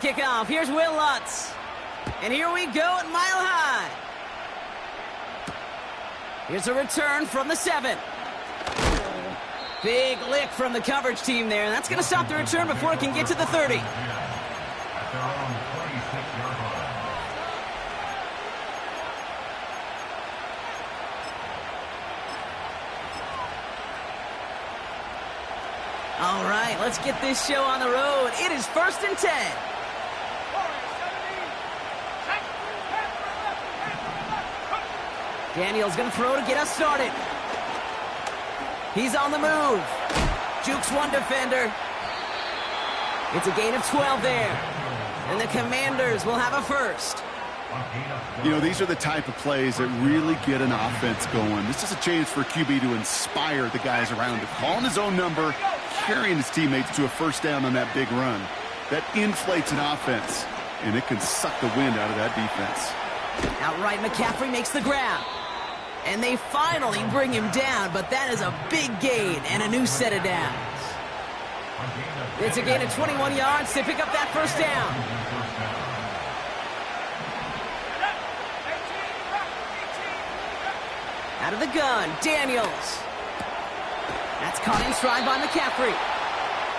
Kickoff. Here's Will Lutz. And here we go at Mile High. Here's a return from the 7. Big lick from the coverage team there. And that's going to stop the return before it can get to the 30. All right, let's get this show on the road. It is 1st and 10. Daniels going to throw to get us started. He's on the move. Jukes one defender. It's a gain of 12 there. And the Commanders will have a first. You know, these are the type of plays that really get an offense going. This is a chance for QB to inspire the guys around him. Calling his own number, carrying his teammates to a first down on that big run. That inflates an offense, and it can suck the wind out of that defense. Outright, McCaffrey makes the grab. And they finally bring him down, but that is a big gain and a new set of downs. It's a gain of 21 yards to pick up that first down. Out of the gun, Daniels. That's caught in stride by McCaffrey.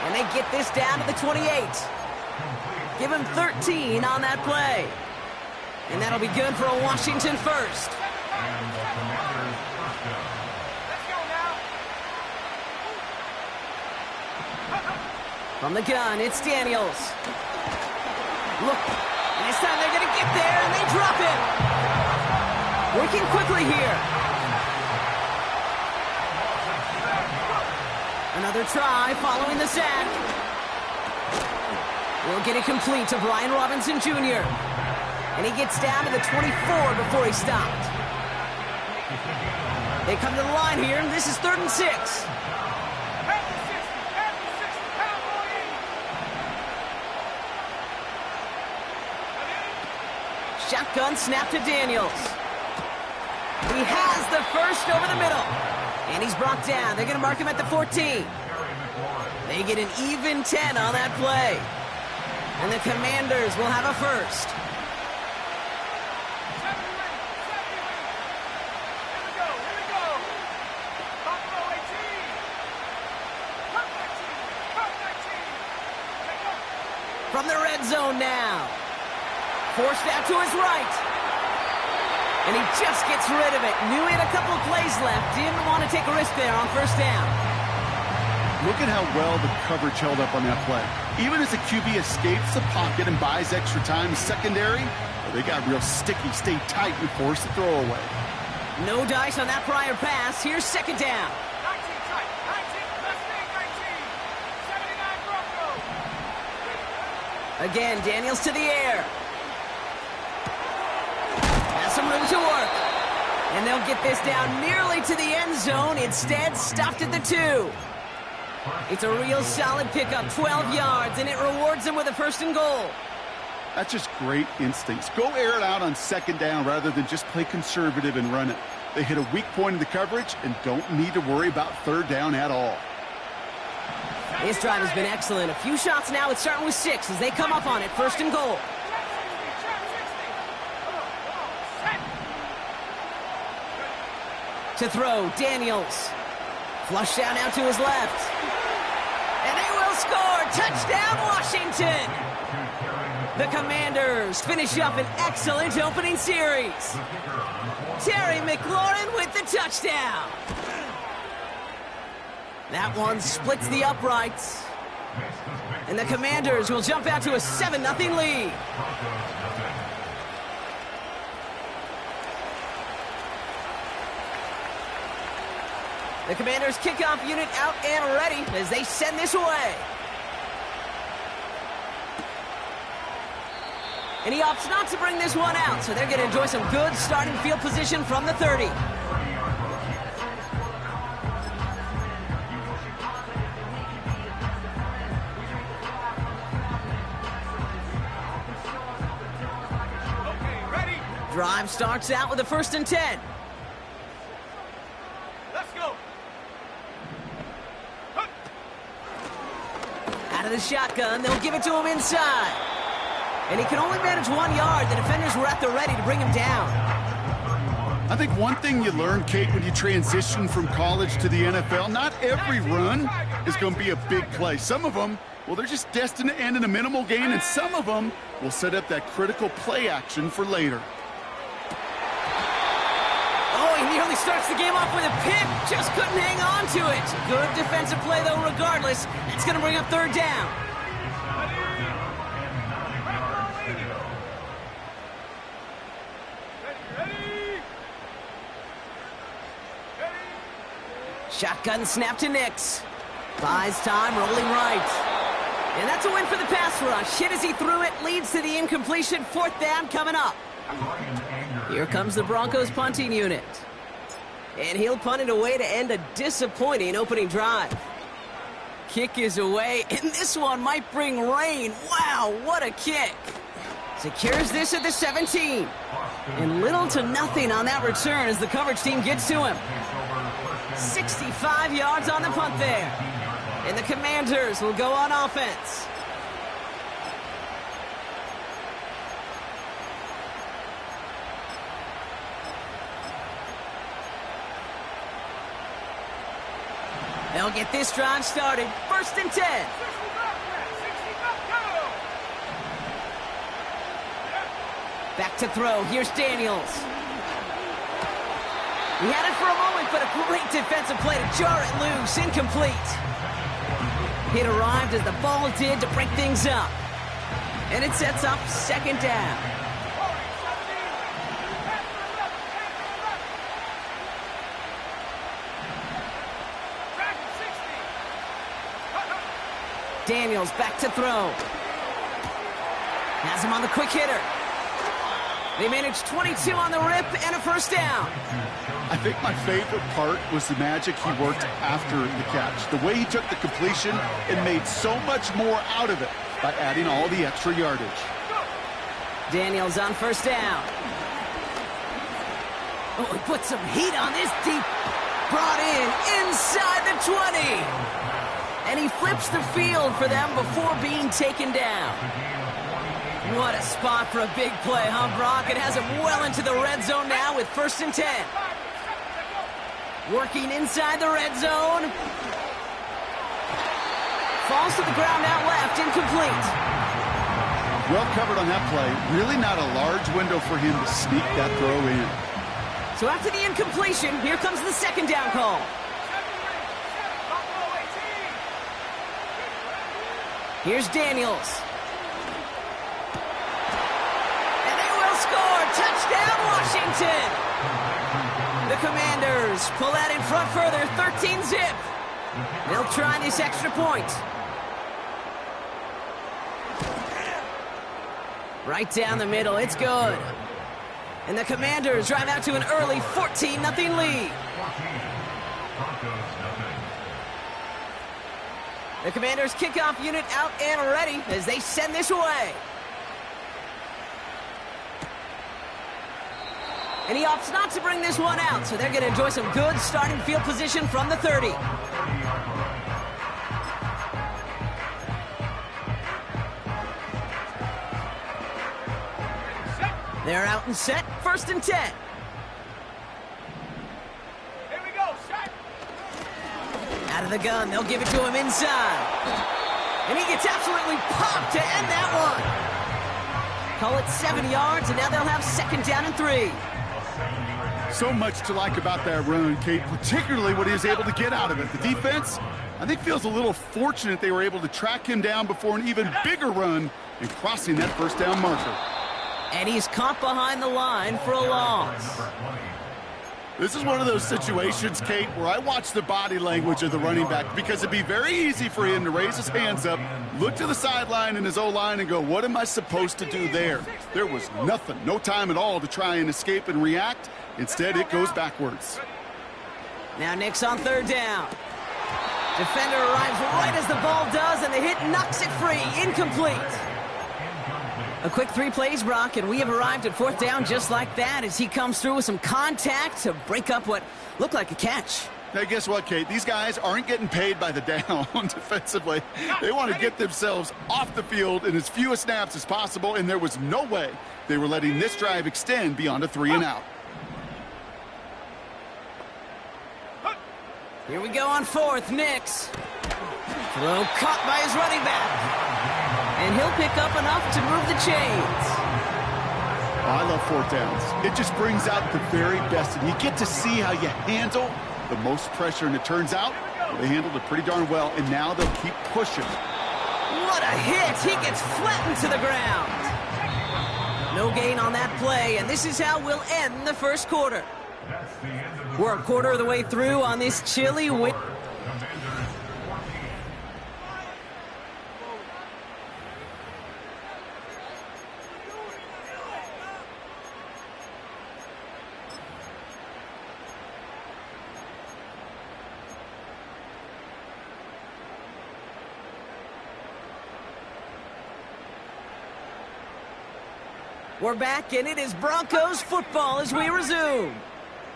And they get this down to the 28. Give him 13 on that play. And that'll be good for a Washington first. From the gun, it's Daniels. Look, and this time they're going to get there, and they drop it. Working quickly here. Another try following the sack. We'll get it complete to Brian Robinson Jr. And he gets down to the 24 before he stopped. They come to the line here, and this is 3rd and 6. Shotgun snap to Daniels. He has the first over the middle. And he's brought down. They're going to mark him at the 14. They get an even 10 on that play. And the Commanders will have a first. From the red zone now. Forced out to his right. And he just gets rid of it. Knew he had a couple of plays left. Didn't want to take a risk there on first down. Look at how well the coverage held up on that play. Even as the QB escapes the pocket and buys extra time secondary, they got real sticky, stayed tight, and forced the throwaway. No dice on that prior pass. Here's 2nd down. 19 tight. 19. Again, Daniels to the air. Has some room to work. And they'll get this down nearly to the end zone. Instead, stopped at the 2. It's a real solid pickup, 12 yards, and it rewards them with a 1st and goal. That's just great instincts. Go air it out on 2nd down rather than just play conservative and run it. They hit a weak point in the coverage and don't need to worry about 3rd down at all. This drive has been excellent. A few shots now. It's starting with 6 as they come up on it. 1st and goal. To throw, Daniels. Flush down out to his left. And they will score. Touchdown, Washington. The Commanders finish up an excellent opening series. Terry McLaurin with the touchdown. That one splits the uprights. And the Commanders will jump out to a 7-0 lead. The Commanders kickoff unit out and ready as they send this away. And he opts not to bring this one out, so they're going to enjoy some good starting field position from the 30. Drive starts out with a 1st and 10. Let's go. Out of the shotgun, they'll give it to him inside. And he can only manage 1 yard. The defenders were at the ready to bring him down. I think one thing you learn, Kate, when you transition from college to the NFL, not every run is going to be a big play. Some of them, well, they're just destined to end in a minimal gain, and some of them will set up that critical play action for later. Oh, he nearly starts the game off with a pick. Just couldn't hang on to it. Good defensive play, though, regardless. It's going to bring up third down. Shotgun snap to Nix. Buys time, rolling right. And that's a win for the pass rush. Hit as he threw it, leads to the incompletion. Fourth down coming up. Here comes the Broncos punting unit. And he'll punt it away to end a disappointing opening drive. Kick is away, and this one might bring rain. Wow, what a kick. Secures this at the 17. And little to nothing on that return as the coverage team gets to him. 65 yards on the punt there. And the Commanders will go on offense. They'll get this drive started. 1st and 10. Back to throw. Here's Daniels. He had it for a moment, but a great defensive play to jar it loose. Incomplete. It arrived as the ball did to break things up. And it sets up 2nd down. Daniels back to throw. Has him on the quick hitter. They managed 22 on the rip and a 1st down. I think my favorite part was the magic he worked after the catch. The way he took the completion and made so much more out of it by adding all the extra yardage. Daniels on 1st down. Oh, he put some heat on this deep. Brought in inside the 20. And he flips the field for them before being taken down. What a spot for a big play, huh, Brock? It has him well into the red zone now with 1st and 10. Working inside the red zone. Falls to the ground out left, incomplete. Well covered on that play. Really not a large window for him to sneak that throw in. So after the incompletion, here comes the 2nd down call. Here's Daniels. And they will score. Touchdown, Washington. The Commanders pull that in front further, 13-zip. They'll try this extra point. Right down the middle, it's good. And the Commanders drive out to an early 14-0 lead. The Commanders' kickoff unit out and ready as they send this away. And he opts not to bring this one out, so they're going to enjoy some good starting field position from the 30. They're out and set, 1st and 10. Out of the gun, they'll give it to him inside. And he gets absolutely popped to end that one. Call it 7 yards, and now they'll have 2nd down and 3. So much to like about that run, Kate, particularly what he was able to get out of it. The defense, I think, feels a little fortunate they were able to track him down before an even bigger run and crossing that 1st down marker. And he's caught behind the line for a loss. This is one of those situations, Kate, where I watch the body language of the running back because it'd be very easy for him to raise his hands up, look to the sideline in his O-line and go, what am I supposed to do there? There was nothing, no time at all to try and escape and react. Instead, it goes backwards. Now Nix on 3rd down. Defender arrives right as the ball does, and the hit knocks it free. Incomplete. A quick 3 plays, Brock, and we have arrived at 4th down just like that as he comes through with some contact to break up what looked like a catch. Hey, guess what, Kate? These guys aren't getting paid by the down defensively. They want to get themselves off the field in as few snaps as possible, and there was no way they were letting this drive extend beyond a 3-and-out. Here we go on fourth. Nix. Throw caught by his running back. And he'll pick up enough to move the chains. I love fourth downs. It just brings out the very best, and you get to see how you handle the most pressure, and it turns out they handled it pretty darn well, and now they'll keep pushing. What a hit! He gets flattened to the ground. No gain on that play, and this is how we'll end the first quarter. We're a quarter of the way through on this chilly win. We're back, and it is Broncos football as we resume.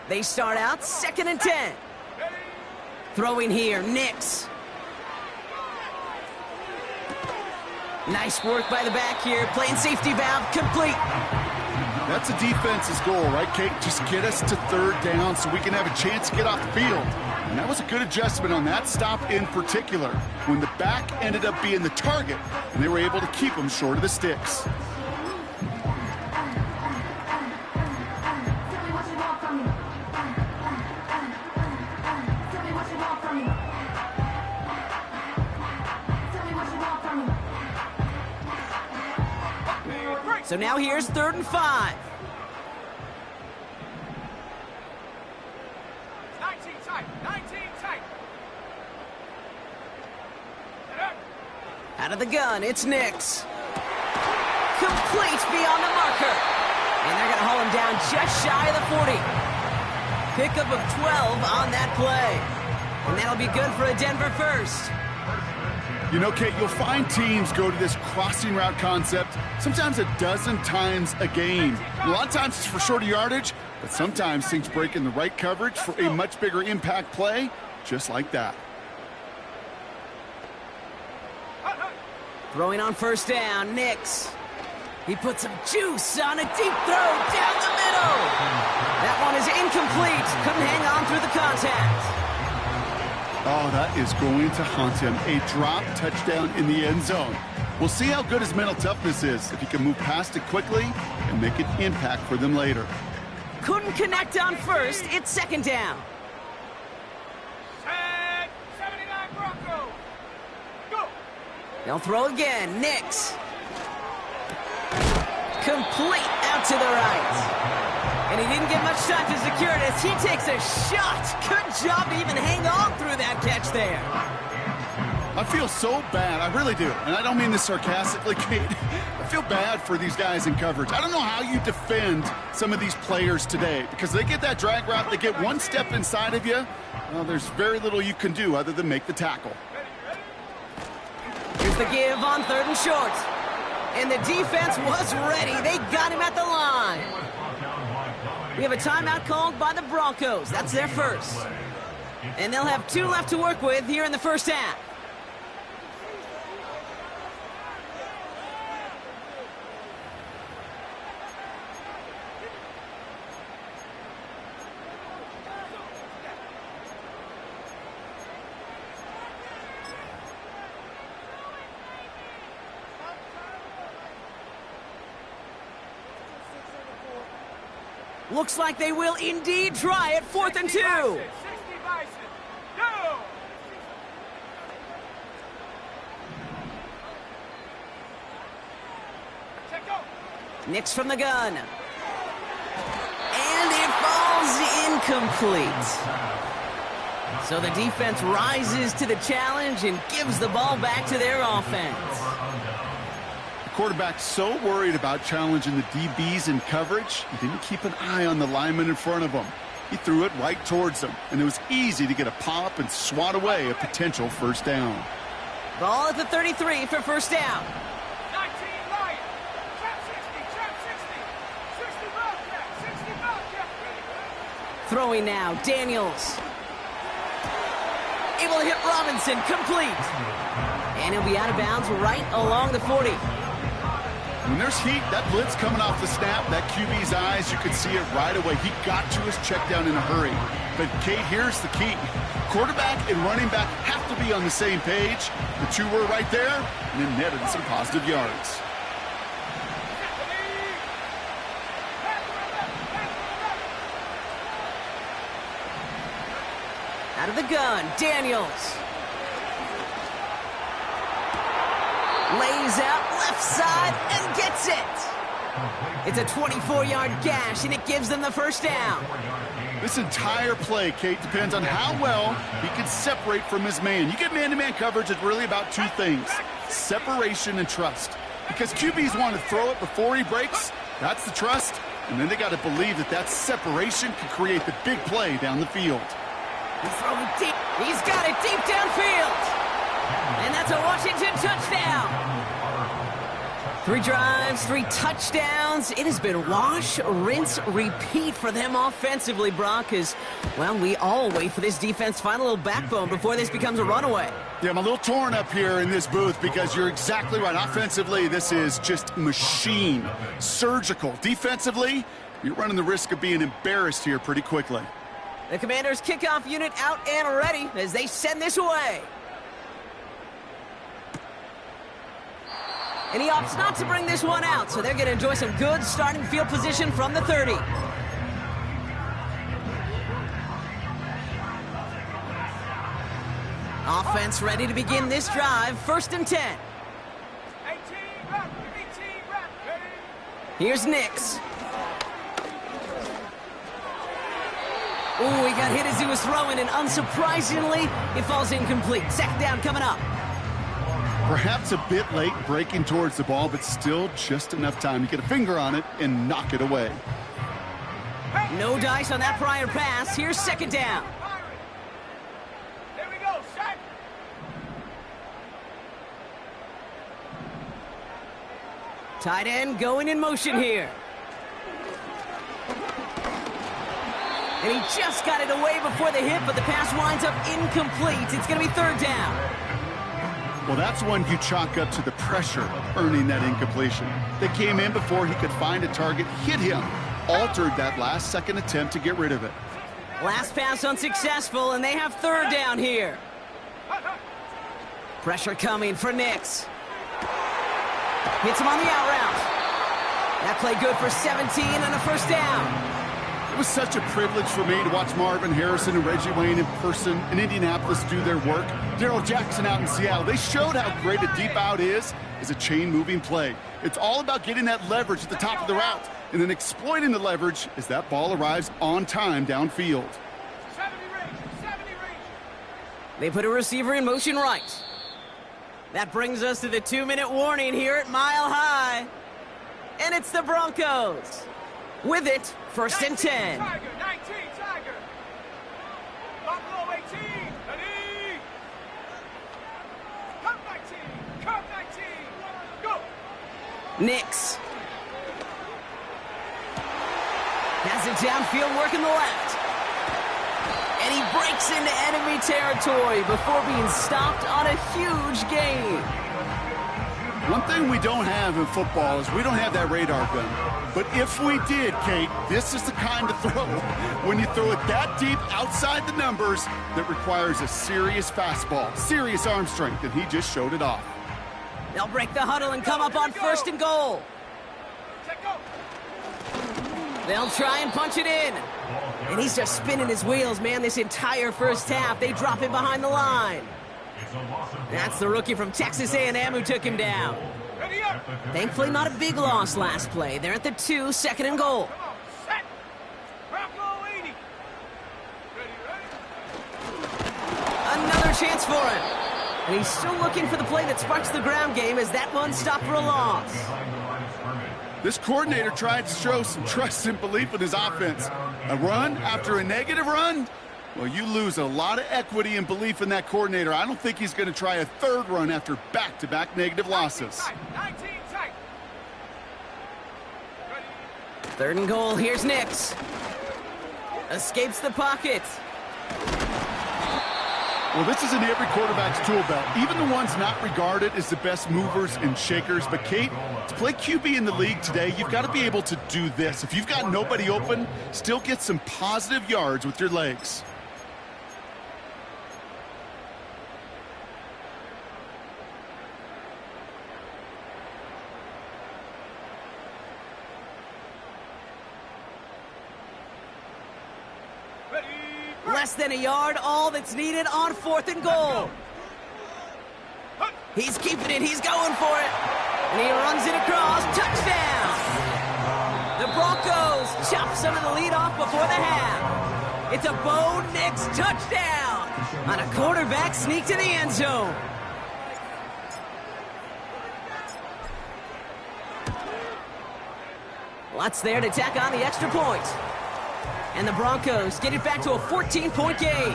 They start out 2nd and 10. Throwing here, Nix. Nice work by the back here. Playing safety valve complete. That's a defense's goal, right, Kate? Just get us to 3rd down so we can have a chance to get off the field. And that was a good adjustment on that stop in particular, when the back ended up being the target, and they were able to keep them short of the sticks. So now here's 3rd and 5. 19 tight. 19 tight. Out of the gun, it's Nix. Complete beyond the marker. And they're going to haul him down just shy of the 40. Pickup of 12 on that play. And that'll be good for a Denver first. You know, Kate, you'll find teams go to this crossing route concept sometimes a dozen times a game. A lot of times it's for shorter yardage, but sometimes things break in the right coverage for a much bigger impact play, just like that. Throwing on 1st down, Nix. He puts some juice on a deep throw down the middle. That one is incomplete. Couldn't hang on through the contact. Oh, that is going to haunt him. A drop touchdown in the end zone. We'll see how good his mental toughness is, if he can move past it quickly and make an impact for them later. Couldn't connect on 1st. It's 2nd down. 79 Broncos. Go. They'll throw again. Nix. Complete out to the right. And he didn't get much time to secure it as he takes a shot. Good job to even hang on through that catch there. I feel so bad. I really do. And I don't mean this sarcastically, Kate. I feel bad for these guys in coverage. I don't know how you defend some of these players today, because they get that drag route, they get one step inside of you. Well, there's very little you can do other than make the tackle. Here's the give on 3rd and short. And the defense was ready. They got him at the line. We have a timeout called by the Broncos. That's their first. And they'll have 2 left to work with here in the first half. Looks like they will indeed try it. 4th and 2. 60 Bison. Go. Check go. Nix from the gun. And it falls incomplete. So the defense rises to the challenge and gives the ball back to their offense. Quarterback so worried about challenging the DBs in coverage, he didn't keep an eye on the lineman in front of him. He threw it right towards them, and it was easy to get a pop and swat away a potential 1st down. Ball at the 33 for 1st down. 19 Lions. Trap 60. Trap 60. 60 Bobcat. 60 Bobcat. Throwing now, Daniels. able to hit Robinson, complete. And he'll be out of bounds right along the 40. When there's heat, that blitz coming off the snap, that QB's eyes, you could see it right away. He got to his check down in a hurry. But, Kate, here's the key. Quarterback and running back have to be on the same page. The two were right there, and then netted some positive yards. Out of the gun, Daniels. Lays out left side and gets it. It's a 24-yard gash, and it gives them the first down. This entire play, Kate, depends on how well he can separate from his man. You get man-to-man coverage, it's really about two things, separation and trust. Because QBs want to throw it before he breaks, that's the trust. And then they got to believe that that separation can create the big play down the field. He's throwing deep. He's got it deep downfield. And that's a Washington touchdown. 3 drives, 3 touchdowns. It has been wash, rinse, repeat for them offensively, Brock, as, well, we all wait for this defense to find a little backbone before this becomes a runaway. Yeah, I'm a little torn up here in this booth because you're exactly right. Offensively, this is just machine, surgical. Defensively, you're running the risk of being embarrassed here pretty quickly. The Commanders' kickoff unit out and ready as they send this away. And he opts not to bring this one out, so they're going to enjoy some good starting field position from the 30. Offense ready to begin this drive, 1st and 10. 18 rep, ready. Here's Nix. Ooh, he got hit as he was throwing, and unsurprisingly, it falls incomplete. 2nd down coming up. Perhaps a bit late breaking towards the ball, but still just enough time to get a finger on it and knock it away. No dice on that prior pass. Here's 2nd down. There we go, set. Tight end going in motion here. And he just got it away before the hit, but the pass winds up incomplete. It's going to be 3rd down. Well, that's one you chalk up to the pressure earning that incompletion. They came in before he could find a target, hit him, altered that last-second attempt to get rid of it. Last pass unsuccessful, and they have 3rd down here. Pressure coming for Nix. Hits him on the out route. That play good for 17 and a 1st down. It was such a privilege for me to watch Marvin Harrison and Reggie Wayne in person in Indianapolis do their work. Darrell Jackson out in Seattle. They showed how great a deep out is as a chain-moving play. It's all about getting that leverage at the top of the route and then exploiting the leverage as that ball arrives on time downfield. 70 range. They put a receiver in motion right. That brings us to the 2-minute warning here at Mile High. And it's the Broncos. With it, 1st and 10. Tiger, 19, Tiger. Buffalo 18, ready. Come 19, go. Nix. Has it downfield, working the left. And he breaks into enemy territory before being stopped on a huge gain. One thing we don't have in football is we don't have that radar gun. But if we did, Kate, this is the kind of throw, when you throw it that deep outside the numbers, that requires a serious fastball, serious arm strength, and he just showed it off. They'll break the huddle and come up on 1st and goal. Check go. They'll try and punch it in. And he's just spinning his wheels, man, this entire 1st half. They drop him behind the line. That's the rookie from Texas A&M who took him down. Ready up. Thankfully, not a big loss last play. They're at the 2, 2nd and goal. Come on, set. Bronco 80. Ready. Another chance for him. And he's still looking for the play that sparks the ground game as that one stopped for a loss. This coordinator tried to show some trust and belief in his offense. A run after a negative run? Well, you lose a lot of equity and belief in that coordinator. I don't think he's going to try a 3rd run after back-to-back negative losses. 19 tight. Ready. 3rd and goal, here's Nix. Escapes the pocket. Well, this is in every quarterback's tool belt, even the ones not regarded as the best movers and shakers. But, Kate, to play QB in the league today, you've got to be able to do this. If you've got nobody open, still get some positive yards with your legs. Less than a yard, all that's needed on 4th and goal. He's keeping it, he's going for it. And he runs it across, touchdown! The Broncos chop some of the lead off before the half. It's a Bo Nix touchdown on a quarterback sneak to the end zone. Lots there to tack on the extra point. And the Broncos get it back to a 14-point game.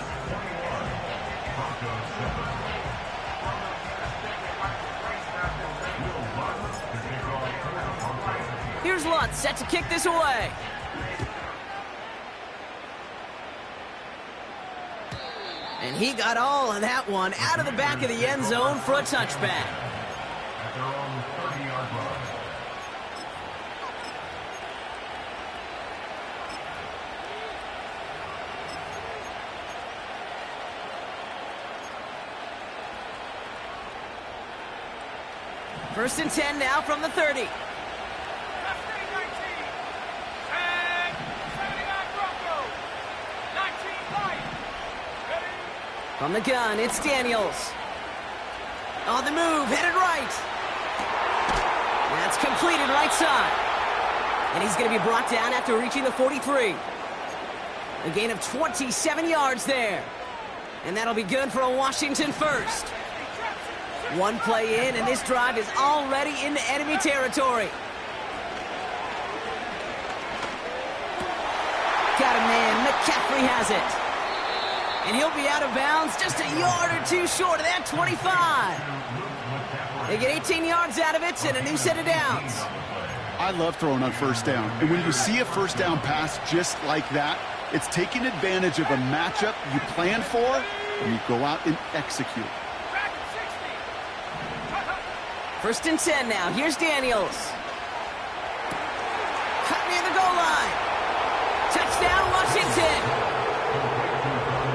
Here's Lutz set to kick this away. And he got all of that one out of the back of the end zone for a touchback. First and 10 now from the 30. From the gun, it's Daniels. On the move, headed right. That's completed right side. And he's going to be brought down after reaching the 43. A gain of 27 yards there. And that'll be good for a Washington first. One play in, and this drive is already into enemy territory. Got a man. McCaffrey has it. And he'll be out of bounds just a yard or two short of that 25. They get 18 yards out of it and a new set of downs. I love throwing on first down. And when you see a first down pass just like that, it's taking advantage of a matchup you plan for, and you go out and execute. First and 10 now. Here's Daniels. Cut near the goal line. Touchdown, Washington.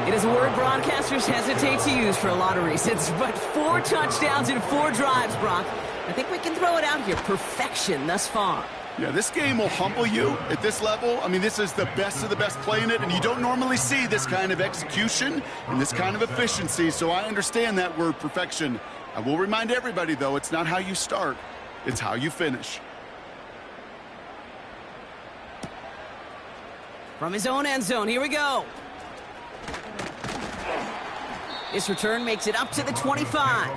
It is a word broadcasters hesitate to use for a lot of reasons, but 4 touchdowns in 4 drives, Brock. I think we can throw it out here. Perfection thus far. Yeah, this game will humble you at this level. I mean, this is the best of the best playing it, and you don't normally see this kind of execution and this kind of efficiency, so I understand that word perfection. I will remind everybody, though, it's not how you start, it's how you finish. From his own end zone, here we go. This return makes it up to the 25.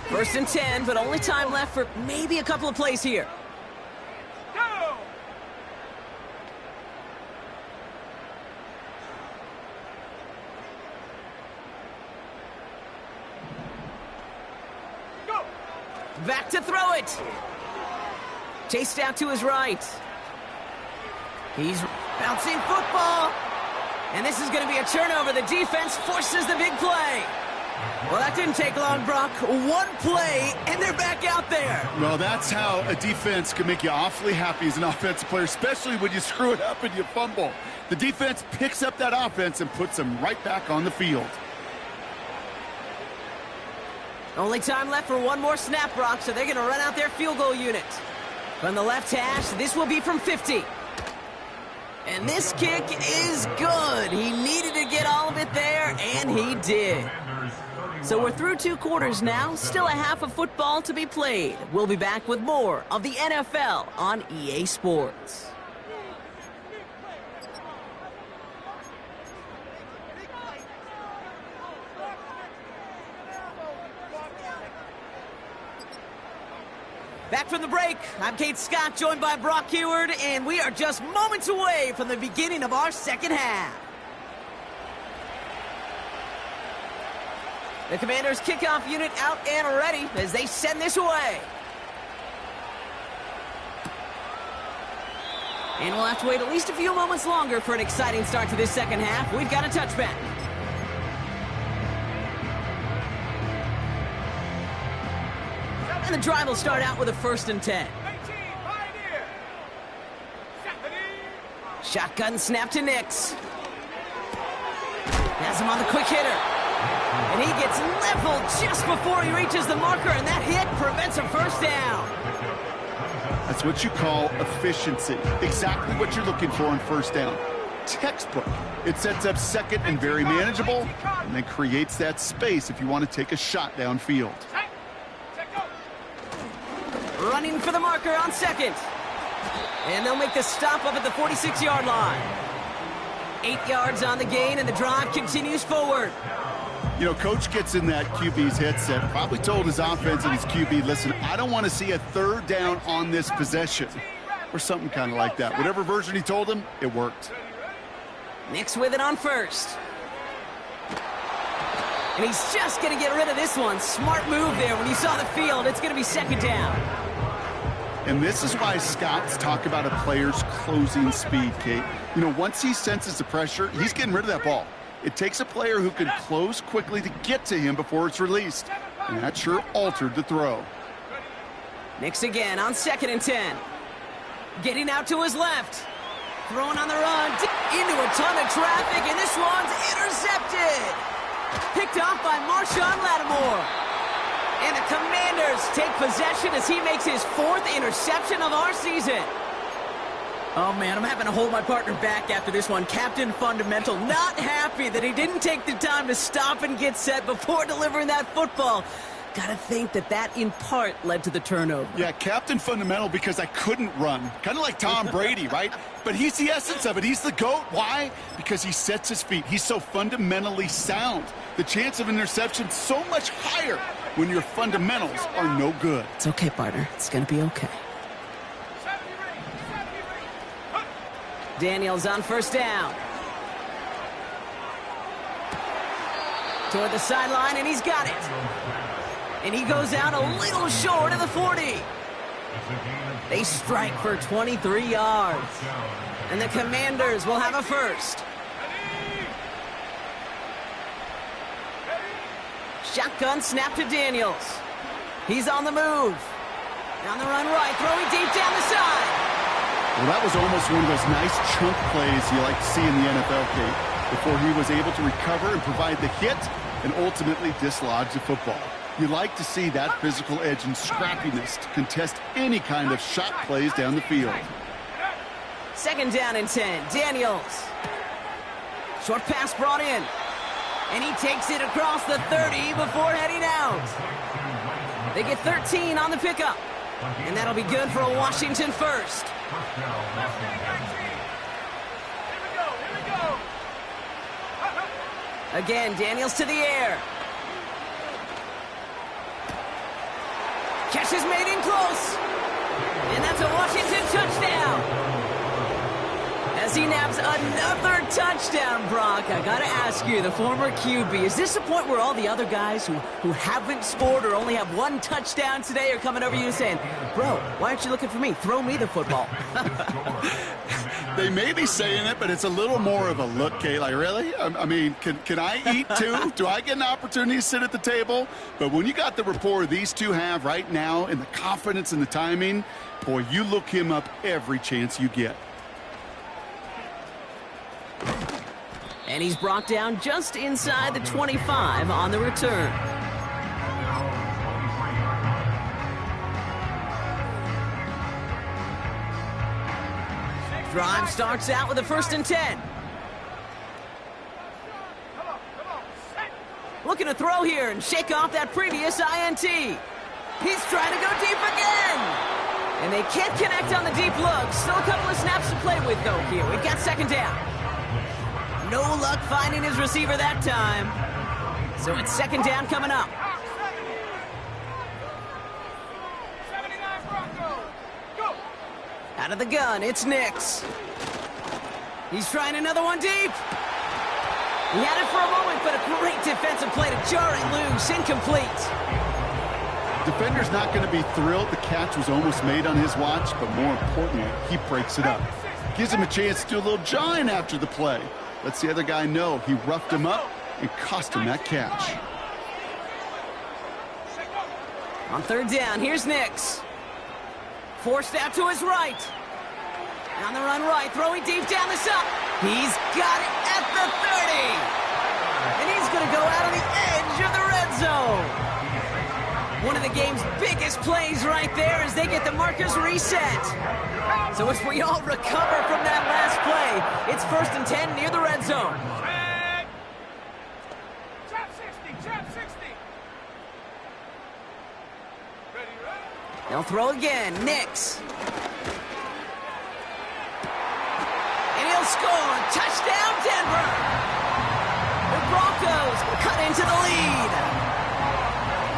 First and 10, but only time left for maybe a couple of plays here. Go! Go! Back to throw it. Chased out to his right. He's bouncing football. And this is going to be a turnover. The defense forces the big play. Well, that didn't take long, Brock. One play, and they're back out there. Well, that's how a defense can make you awfully happy as an offensive player, especially when you screw it up and you fumble. The defense picks up that offense and puts them right back on the field. Only time left for one more snap, Brock, so they're going to run out their field goal unit. From the left hash, this will be from 50. And this kick is good. He needed to get all of it there, and he did. So we're through 2 quarters now, still a half of football to be played. We'll be back with more of the NFL on EA Sports. Back from the break, I'm Kate Scott, joined by Brock Huard, and we are just moments away from the beginning of our second half. The Commanders' kickoff unit out and ready as they send this away. And we'll have to wait at least a few moments longer for an exciting start to this second half. We've got a touchback. And the drive will start out with a 1st and 10. Shotgun snap to Nix. Has him on the quick hitter. And he gets leveled just before he reaches the marker, and that hit prevents a first down. That's what you call efficiency. Exactly what you're looking for on first down. Textbook. It sets up second and very manageable, and then creates that space if you want to take a shot downfield. Running for the marker on second. And they'll make the stop up at the 46-yard line. 8 yards on the gain, and the drive continues forward. You know, Coach gets in that QB's headset, probably told his offense and his QB, listen, I don't want to see a 3rd down on this possession. Or something kind of like that. Whatever version he told him, it worked. Nix with it on 1st. And he's just going to get rid of this one. Smart move there. When you saw the field, it's going to be 2nd down. And this is why scouts talk about a player's closing speed, Kate. You know, once he senses the pressure, he's getting rid of that ball. It takes a player who can close quickly to get to him before it's released. And that sure altered the throw. Nix again on 2nd and 10. Getting out to his left. Throwing on the run into a ton of traffic, and this one's intercepted. Picked off by Marshawn Lattimore. And the Commanders take possession as he makes his 4th interception of our season. Oh, man, I'm having to hold my partner back after this one. Captain Fundamental not happy that he didn't take the time to stop and get set before delivering that football. Gotta think that in part led to the turnover. Yeah, Captain Fundamental because I couldn't run. Kind of like Tom Brady, right? But he's the essence of it. He's the GOAT. Why? Because he sets his feet. He's so fundamentally sound. The chance of interception so much higher when your fundamentals are no good. It's okay, partner. It's gonna be okay. Daniels on 1st down. Toward the sideline, and he's got it. And he goes out a little short of the 40. They strike for 23 yards. And the Commanders will have a 1st. Shotgun snap to Daniels. He's on the move. On the run right, throwing deep down the side. Well, that was almost one of those nice chunk plays you like to see in the NFL, Kate, before he was able to recover and provide the hit and ultimately dislodge the football. You like to see that physical edge and scrappiness to contest any kind of shot plays down the field. 2nd down and 10. Daniels. Short pass brought in. And he takes it across the 30 before heading out. They get 13 on the pickup. And that'll be good for a Washington 1st. Again, Daniels to the air. Catch is made in close. And that's a Washington touchdown. As he nabs another touchdown, Brock, I gotta ask you, the former QB, is this the point where all the other guys who haven't scored or only have 1 touchdown today are coming over you and saying, bro, why aren't you looking for me? Throw me the football. They may be saying it, but it's a little more of a look, Kate. Like, really? I mean, can I eat too? Do I get an opportunity to sit at the table? But when you got the rapport these two have right now and the confidence and the timing, boy, you look him up every chance you get. And he's brought down just inside the 25 on the return. Drive starts out with a 1st and 10. Looking to throw here and shake off that previous INT. He's trying to go deep again. And they can't connect on the deep look. Still a couple of snaps to play with, though, here. We've got 2nd down. No luck finding his receiver that time. So it's 2nd down coming up. Out of the gun, it's Nix. He's trying another one deep. He had it for a moment, but a great defensive play to jar it loose. Incomplete. Defender's not going to be thrilled the catch was almost made on his watch, but more importantly, he breaks it up. Gives him a chance to do a little jawing after the play. Lets the other guy know he roughed him up and cost him that catch. On third down, here's Nix. Forced out to his right. On the run right, throwing deep down the side. He's got it at the 30. And he's going to go out on the edge of the red zone. One of the game's biggest plays right there as they get the markers reset. So as we all recover from that last play, it's 1st and 10 near the red zone. Trap 60. They'll throw again. Nix. And he'll score. Touchdown, Denver. The Broncos cut into the lead.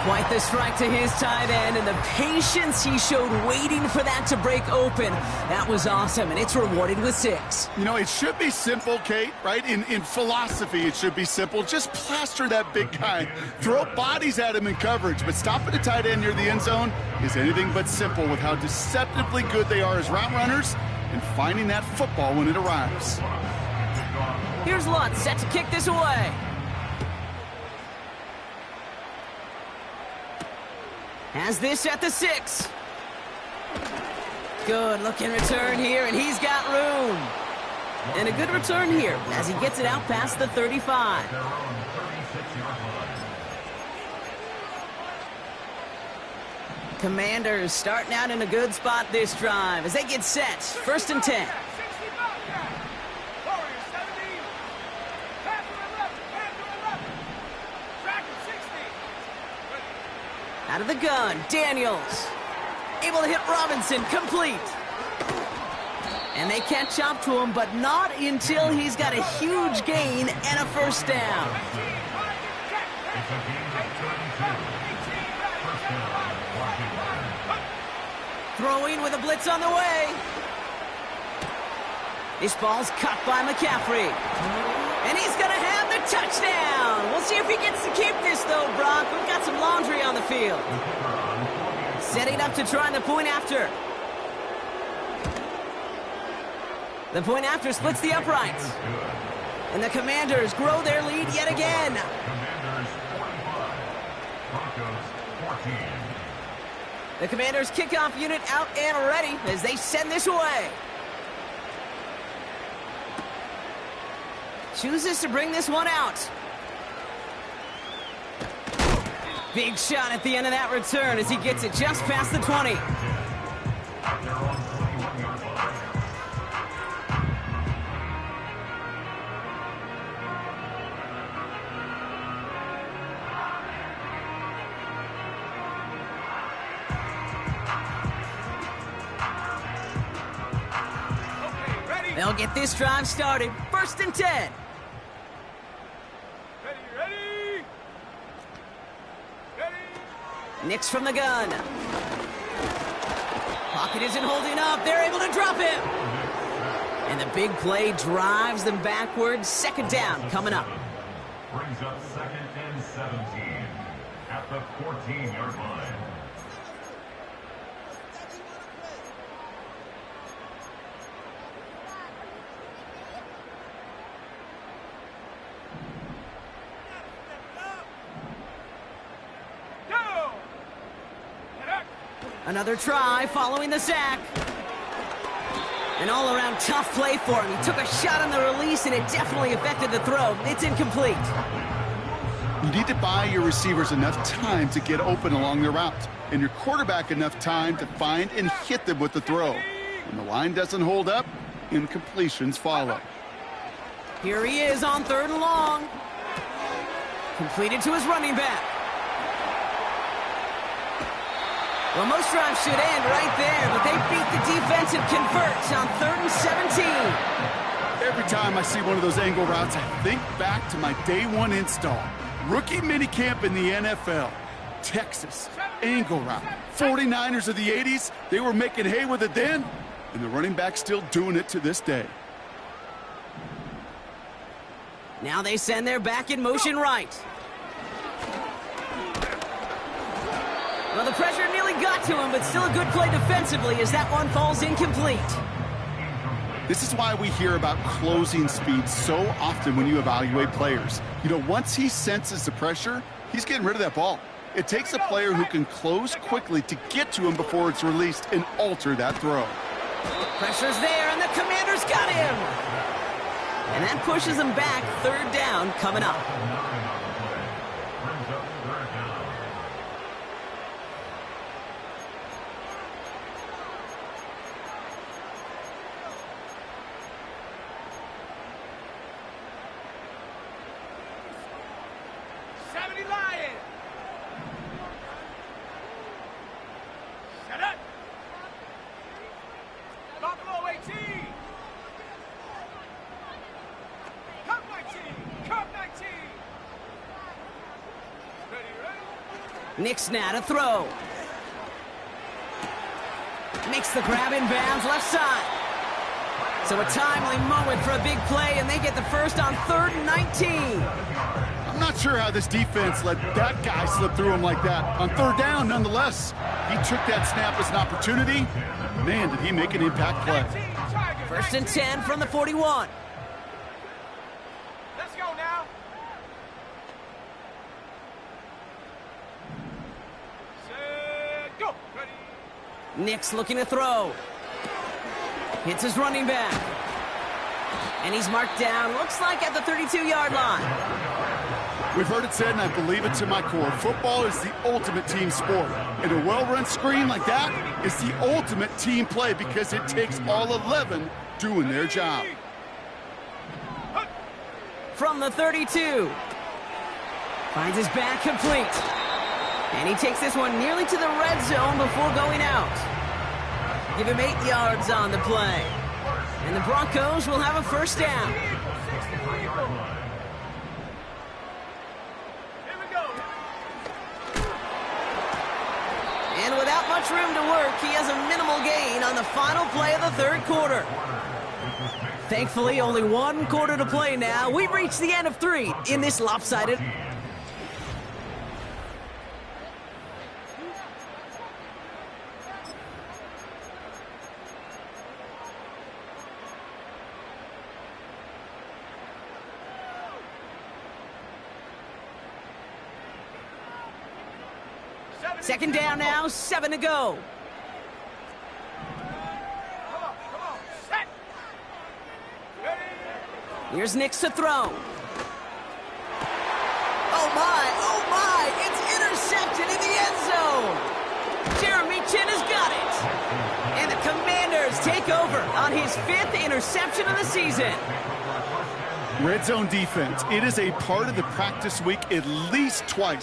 Quite the strike to his tight end, and the patience he showed waiting for that to break open. That was awesome, and it's rewarded with 6. You know, it should be simple, Kate, right? In philosophy, it should be simple. Just plaster that big guy. Throw bodies at him in coverage, but stopping a tight end near the end zone is anything but simple with how deceptively good they are as route runners and finding that football when it arrives. Here's Lutz set to kick this away. Has this at the 6. Good looking return here, and he's got room. And a good return here as he gets it out past the 35. Commanders starting out in a good spot this drive as they get set. 1st and 10. Out of the gun, Daniels. Able to hit Robinson, complete. And they catch up to him, but not until he's got a huge gain and a 1st down. Throwing with a blitz on the way. This ball's cut by McCaffrey. And he's going to have the touchdown. We'll see if he gets to keep this, though, Brock. We've got some laundry on the field. Setting up to try the point after. The point after splits the uprights. And the Commanders grow their lead yet again. The Commanders kickoff unit out and ready as they send this away. Chooses to bring this one out. Big shot at the end of that return as he gets it just past the 20. They'll get this drive started. 1st and 10. Nix from the gun. Pocket isn't holding up. They're able to drop him. And the big play drives them backwards. 2nd down coming up. Brings up 2nd and 17 at the 14-yard line. Another try following the sack. An all-around tough play for him. He took a shot on the release, and it definitely affected the throw. It's incomplete. You need to buy your receivers enough time to get open along their route, and your quarterback enough time to find and hit them with the throw. When the line doesn't hold up, incompletions follow. Here he is on 3rd and long. Completed to his running back. Well, most drives should end right there, but they beat the defensive converts on 3rd and 17. Every time I see one of those angle routes, I think back to my day 1 install. Rookie minicamp in the NFL. Texas, angle route. 49ers of the 80s, they were making hay with it then, and the running back's still doing it to this day. Now they send their back in motion right. Well, the pressure nearly got to him, but still a good play defensively as that one falls incomplete. This is why we hear about closing speed so often when you evaluate players. You know, once he senses the pressure, he's getting rid of that ball. It takes a player who can close quickly to get to him before it's released and alter that throw. Pressure's there, and the Commanders got him. And that pushes him back. Third down coming up. Lion. Set up. Buffalo 18. Cup 19. Cup 19. Ready, ready? Nick Snad to throw. Makes the grab in bounds left side. So a timely moment for a big play, and they get the first on 3rd and 19. I'm not sure how this defense let that guy slip through him like that. On 3rd down, nonetheless, he took that snap as an opportunity. Man, did he make an impact play. 1st and 10 from the 41. Let's go now. Set, go. Ready. Nick's looking to throw. Hits his running back. And he's marked down, looks like at the 32-yard line. We've heard it said, and I believe it to my core, football is the ultimate team sport. And a well-run screen like that is the ultimate team play because it takes all 11 doing their job. From the 32. Finds his back complete. And he takes this one nearly to the red zone before going out. Give him 8 yards on the play. And the Broncos will have a first down. And without much room to work, he has a minimal gain on the final play of the 3rd quarter. Thankfully, only 1 quarter to play now. We've reached the end of 3 in this lopsided. Second down now, 7 to go. Come on. Set. Ready. Here's Nix to throw. Oh my, it's intercepted in the end zone. Jeremy Chinn has got it. And the Commanders take over on his 5th interception of the season. Red zone defense, it is a part of the practice week at least twice.